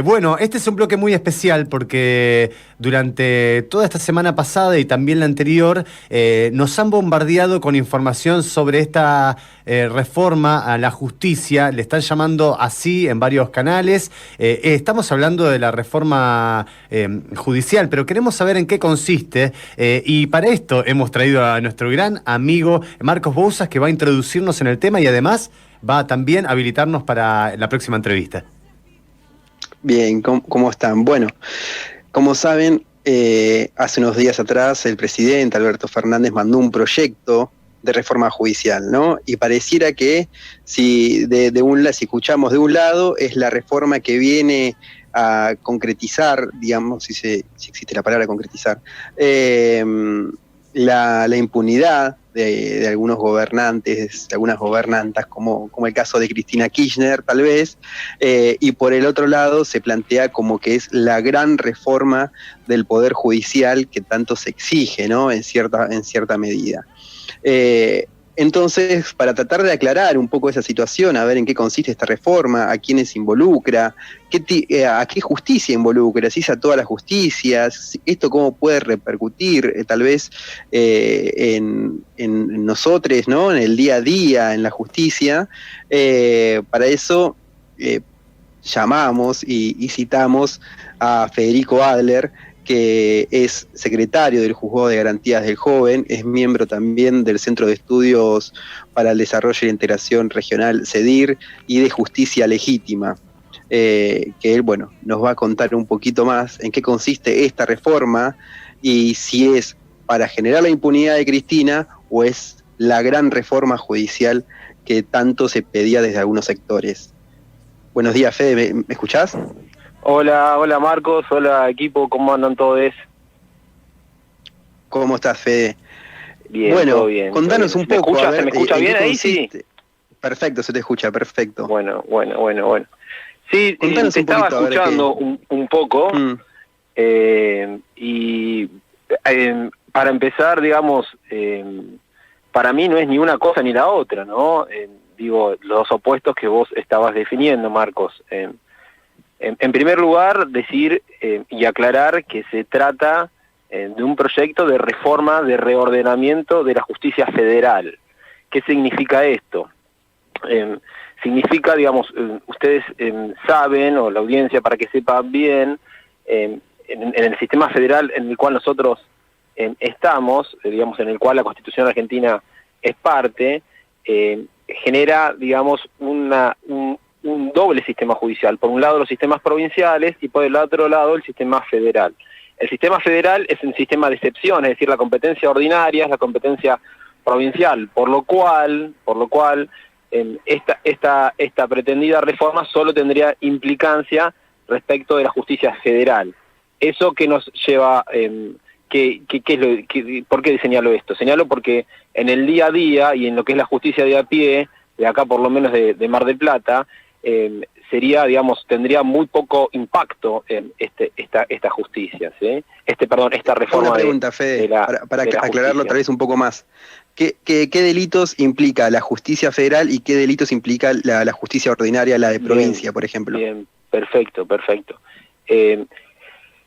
Bueno, este es un bloque muy especial porque durante toda esta semana pasada y también la anterior nos han bombardeado con información sobre esta reforma a la justicia. Le están llamando así en varios canales. Estamos hablando de la reforma judicial, pero queremos saber en qué consiste. Y para esto hemos traído a nuestro gran amigo Marcos Bouzas, que va a introducirnos en el tema y además va también a habilitarnos para la próxima entrevista. Bien, ¿cómo están? Bueno, como saben, hace unos días atrás el presidente Alberto Fernández mandó un proyecto de reforma judicial, ¿no? Y pareciera que si escuchamos de un lado, es la reforma que viene a concretizar, digamos, si existe la palabra concretizar, la impunidad de algunos gobernantes, de algunas gobernantas, como el caso de Cristina Kirchner, tal vez, y por el otro lado se plantea como que es la gran reforma del Poder Judicial que tanto se exige, ¿no? En cierta medida. Entonces, para tratar de aclarar un poco esa situación, a ver en qué consiste esta reforma, a quiénes involucra, a qué justicia involucra, si es a todas las justicias, esto cómo puede repercutir tal vez en nosotros, ¿no? En el día a día, en la justicia. Para eso llamamos y citamos a Federico Adler, que es secretario del Juzgado de Garantías del Joven, es miembro también del Centro de Estudios para el Desarrollo y la Integración Regional CEDIR y de Justicia Legítima, que él, bueno, nos va a contar un poquito más en qué consiste esta reforma y si es para generar la impunidad de Cristina o es la gran reforma judicial que tanto se pedía desde algunos sectores. Buenos días, Fede, ¿me escuchás? Hola Marcos, hola equipo, ¿cómo andan todos? ¿Cómo estás, Fede? Bien, bueno, todo bien. Contanos un poco. ¿Se me escucha bien ahí? Sí. Perfecto, se te escucha, perfecto. Bueno. Sí, contanos te estaba escuchando un poco y para empezar, digamos, para mí no es ni una cosa ni la otra, ¿no? Digo, los opuestos que vos estabas definiendo, Marcos. En primer lugar, decir y aclarar que se trata de un proyecto de reforma, de reordenamiento de la justicia federal. ¿Qué significa esto? Significa, digamos, ustedes saben, o la audiencia para que sepa bien, en el sistema federal en el cual nosotros estamos, digamos, en el cual la Constitución Argentina es parte, genera, digamos, un doble sistema judicial. Por un lado los sistemas provinciales y por el otro lado el sistema federal. El sistema federal es un sistema de excepción, es decir, la competencia ordinaria es la competencia provincial, por lo cual esta pretendida reforma solo tendría implicancia respecto de la justicia federal. Eso que nos lleva, ¿por qué señalo esto? Señalo porque en el día a día y en lo que es la justicia de a pie, de acá por lo menos de Mar del Plata, sería, digamos, tendría muy poco impacto en esta justicia, ¿sí? Esta reforma. Una pregunta, Fede, para aclararlo otra vez un poco más. ¿Qué delitos implica la justicia federal y qué delitos implica la justicia ordinaria, la de provincia, por ejemplo? Bien, perfecto.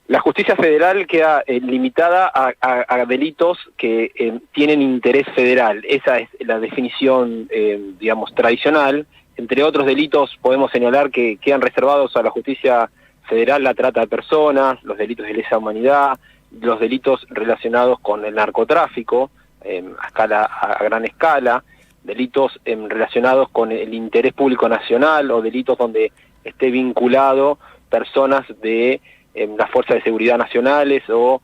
La justicia federal queda limitada a delitos que tienen interés federal. Esa es la definición, digamos, tradicional. Entre otros delitos podemos señalar que quedan reservados a la justicia federal la trata de personas, los delitos de lesa humanidad, los delitos relacionados con el narcotráfico a gran escala, delitos relacionados con el interés público nacional o delitos donde esté vinculado personas de las fuerzas de seguridad nacionales o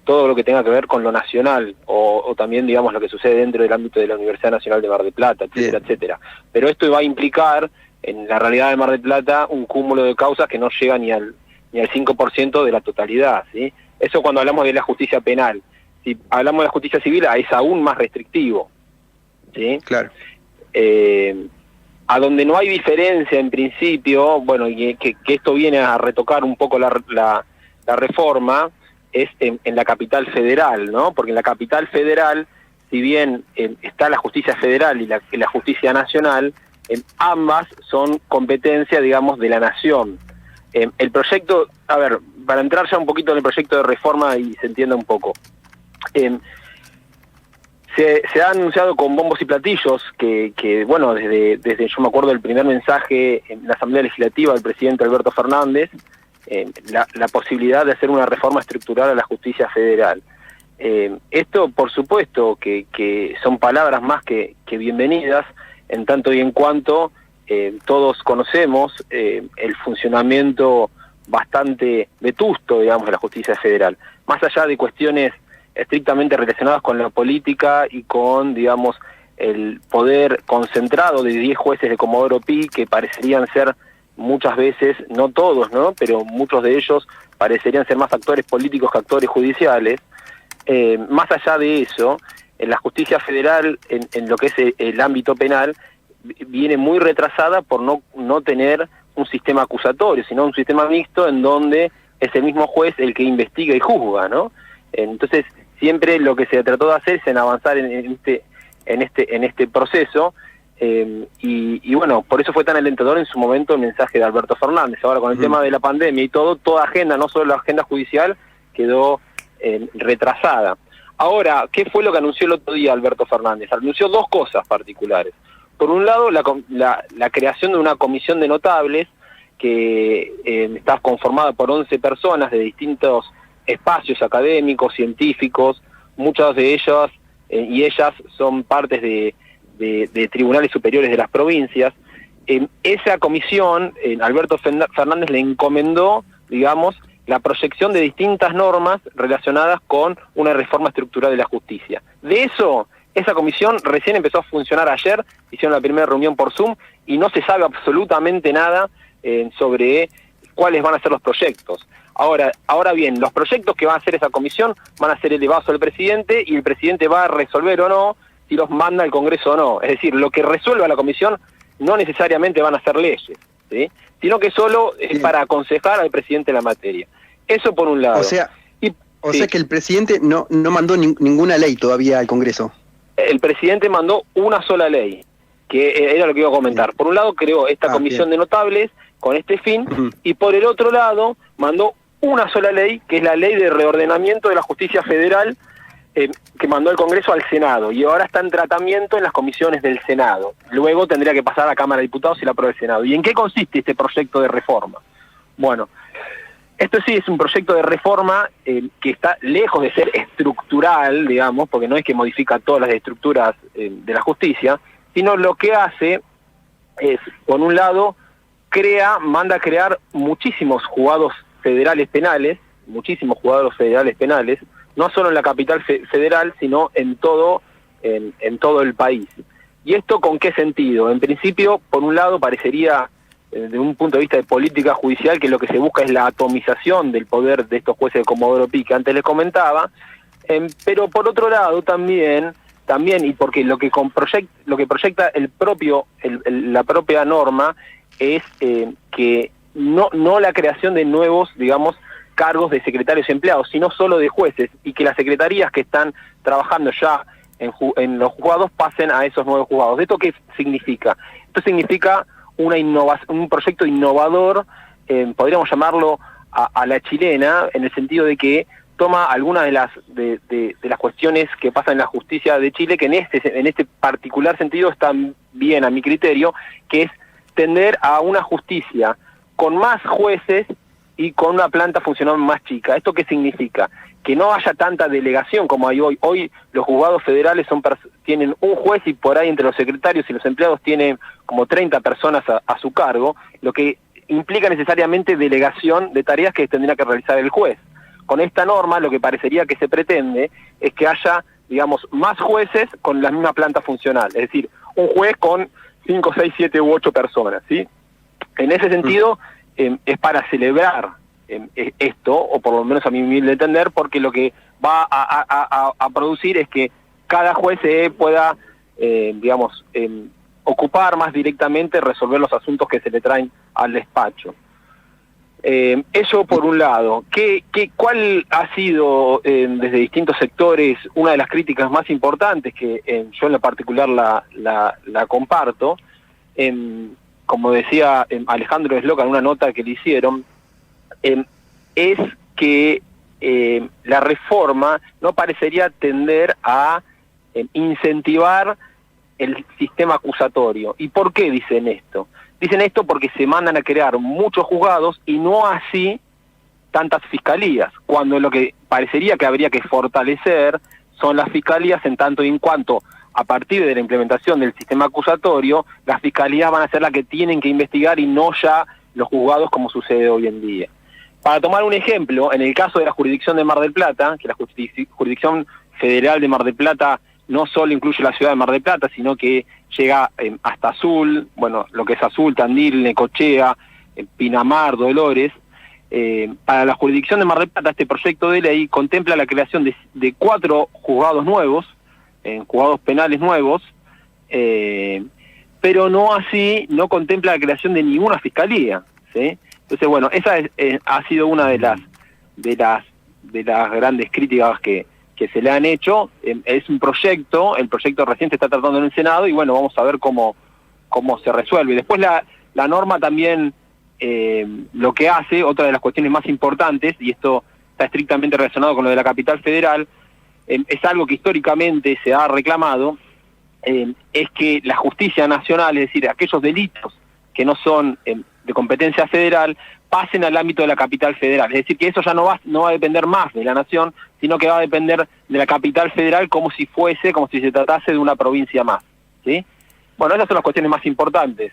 todo lo que tenga que ver con lo nacional o también, digamos, lo que sucede dentro del ámbito de la Universidad Nacional de Mar del Plata, etcétera. Pero esto va a implicar, en la realidad de Mar del Plata, un cúmulo de causas que no llega ni al 5% de la totalidad, ¿sí? Eso cuando hablamos de la justicia penal. Si hablamos de la justicia civil, es aún más restrictivo, ¿sí? Claro. A donde no hay diferencia en principio, bueno, y que esto viene a retocar un poco la reforma, es en la capital federal, ¿no? Porque en la capital federal, si bien está la justicia federal y la justicia nacional, ambas son competencia, digamos, de la Nación. El proyecto, a ver, para entrar ya un poquito en el proyecto de reforma y se entienda un poco, se ha anunciado con bombos y platillos que bueno, desde yo me acuerdo del primer mensaje en la Asamblea Legislativa del presidente Alberto Fernández, la posibilidad de hacer una reforma estructural a la justicia federal. Esto, por supuesto, que son palabras más que bienvenidas, en tanto y en cuanto todos conocemos el funcionamiento bastante vetusto, digamos, de la justicia federal. Más allá de cuestiones estrictamente relacionadas con la política y con, digamos, el poder concentrado de 10 jueces de Comodoro Pi, que parecerían ser muchas veces, no todos, ¿no?, pero muchos de ellos parecerían ser más actores políticos que actores judiciales. Más allá de eso, en la justicia federal, en lo que es el ámbito penal, viene muy retrasada por no tener un sistema acusatorio, sino un sistema mixto en donde es el mismo juez el que investiga y juzga, ¿no? Entonces, siempre lo que se trató de hacer es en avanzar en este proceso, y bueno, por eso fue tan alentador en su momento el mensaje de Alberto Fernández. Ahora, con el tema de la pandemia y toda agenda, no solo la agenda judicial, quedó retrasada. Ahora, ¿qué fue lo que anunció el otro día Alberto Fernández? Anunció dos cosas particulares. Por un lado, la creación de una comisión de notables que está conformada por 11 personas de distintos espacios académicos, científicos, muchas de ellas y ellas son partes de tribunales superiores de las provincias. Esa comisión, Alberto Fernández le encomendó, digamos, la proyección de distintas normas relacionadas con una reforma estructural de la justicia. De eso, esa comisión recién empezó a funcionar ayer, hicieron la primera reunión por Zoom y no se sabe absolutamente nada sobre cuáles van a ser los proyectos. Ahora bien, los proyectos que va a hacer esa comisión van a ser elevados al presidente y el presidente va a resolver o no si los manda al Congreso o no. Es decir, lo que resuelva la comisión no necesariamente van a ser leyes, ¿sí?, sino que solo es para aconsejar al presidente la materia. Eso por un lado. O sea que el presidente no mandó ninguna ley todavía al Congreso. El presidente mandó una sola ley, que era lo que iba a comentar. Por un lado creó esta comisión de notables con este fin, y por el otro lado mandó una sola ley, que es la ley de reordenamiento de la justicia federal, que mandó el Congreso al Senado, y ahora está en tratamiento en las comisiones del Senado. Luego tendría que pasar a la Cámara de Diputados y la aprueba el Senado. ¿Y en qué consiste este proyecto de reforma? Bueno, esto sí es un proyecto de reforma que está lejos de ser estructural, digamos, porque no es que modifica todas las estructuras de la justicia, sino lo que hace es, por un lado, manda a crear muchísimos juzgados federales penales, no solo en la capital federal, sino en todo el país. ¿Y esto con qué sentido? En principio, por un lado, parecería, desde un punto de vista de política judicial, que lo que se busca es la atomización del poder de estos jueces de Comodoro Pi, que antes les comentaba, pero por otro lado también, y porque lo que proyecta la propia norma es que no la creación de nuevos, digamos, cargos de secretarios y empleados, sino solo de jueces, y que las secretarías que están trabajando ya en los juzgados pasen a esos nuevos juzgados. ¿Esto qué significa? Esto significa un proyecto innovador, podríamos llamarlo a la chilena, en el sentido de que toma algunas de las cuestiones que pasan en la justicia de Chile, que en este particular sentido están bien a mi criterio, que es tender a una justicia con más jueces y con una planta funcional más chica. ¿Esto qué significa? Que no haya tanta delegación como hay hoy. Hoy los juzgados federales tienen un juez y por ahí entre los secretarios y los empleados tienen como 30 personas a su cargo, lo que implica necesariamente delegación de tareas que tendría que realizar el juez. Con esta norma lo que parecería que se pretende es que haya, digamos, más jueces con la misma planta funcional, es decir, un juez con 5, 6, 7 u 8 personas, ¿sí? En ese sentido, es para celebrar esto, o por lo menos a mi humilde entender, porque lo que va a producir es que cada juez se pueda, digamos, ocupar más directamente, resolver los asuntos que se le traen al despacho. Eso por un lado. ¿Cuál ha sido desde distintos sectores una de las críticas más importantes que yo en lo particular la comparto? como decía Alejandro Sloca en una nota que le hicieron, es que la reforma no parecería tender a incentivar el sistema acusatorio. ¿Y por qué dicen esto? Dicen esto porque se mandan a crear muchos juzgados y no así tantas fiscalías, cuando lo que parecería que habría que fortalecer son las fiscalías, en tanto y en cuanto a partir de la implementación del sistema acusatorio, las fiscalías van a ser las que tienen que investigar y no ya los juzgados como sucede hoy en día. Para tomar un ejemplo, en el caso de la jurisdicción de Mar del Plata, que la jurisdicción federal de Mar del Plata no solo incluye la ciudad de Mar del Plata, sino que llega hasta Azul, bueno, lo que es Azul, Tandil, Necochea, Pinamar, Dolores. Para la jurisdicción de Mar del Plata, este proyecto de ley contempla la creación de 4 juzgados nuevos, juzgados penales nuevos, pero no así, no contempla la creación de ninguna fiscalía, ¿sí? Entonces, bueno, esa ha sido una de las grandes críticas que se le han hecho. Es un proyecto, el proyecto recién se está tratando en el Senado y bueno, vamos a ver cómo se resuelve. Después la norma también lo que hace, otra de las cuestiones más importantes, y esto está estrictamente relacionado con lo de la capital federal, es algo que históricamente se ha reclamado, es que la justicia nacional, es decir, aquellos delitos que no son de competencia federal, pasen al ámbito de la capital federal. Es decir, que eso ya no va a depender más de la nación, sino que va a depender de la capital federal como si se tratase de una provincia más, ¿sí? Bueno, esas son las cuestiones más importantes.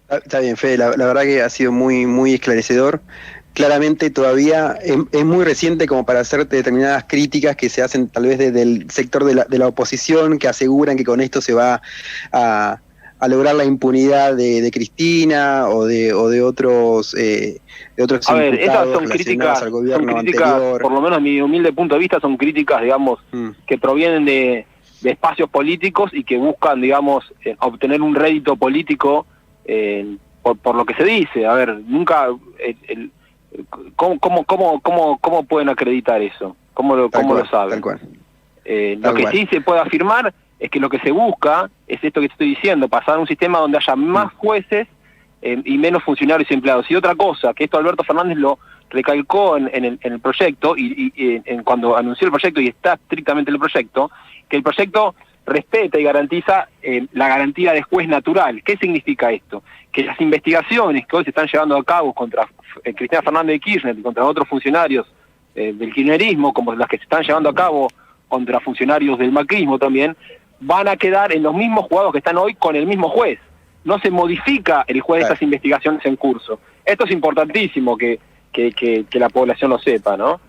Está bien, Fede, la verdad que ha sido muy, muy esclarecedor. Claramente todavía es muy reciente como para hacer determinadas críticas que se hacen tal vez desde el sector de la oposición, que aseguran que con esto se va a lograr la impunidad de Cristina o de otros a ver, esas son críticas, al gobierno anterior. Por lo menos a mi humilde punto de vista, son críticas, digamos, que provienen de espacios políticos y que buscan, digamos, obtener un rédito político por lo que se dice. A ver, nunca ¿cómo pueden acreditar eso? ¿Cómo lo saben? Tal cual. Lo que sí se puede afirmar es que lo que se busca es esto que te estoy diciendo, pasar a un sistema donde haya más jueces y menos funcionarios y empleados. Y otra cosa, que esto Alberto Fernández lo recalcó en el proyecto, y cuando anunció el proyecto, y está estrictamente en el proyecto, que el proyecto respeta y garantiza la garantía de juez natural. ¿Qué significa esto? Que las investigaciones que hoy se están llevando a cabo contra Cristina Fernández de Kirchner y contra otros funcionarios del kirchnerismo, como las que se están llevando a cabo contra funcionarios del macrismo también, van a quedar en los mismos juzgados que están hoy con el mismo juez. No se modifica el juez de estas investigaciones en curso. Esto es importantísimo que la población lo sepa, ¿no?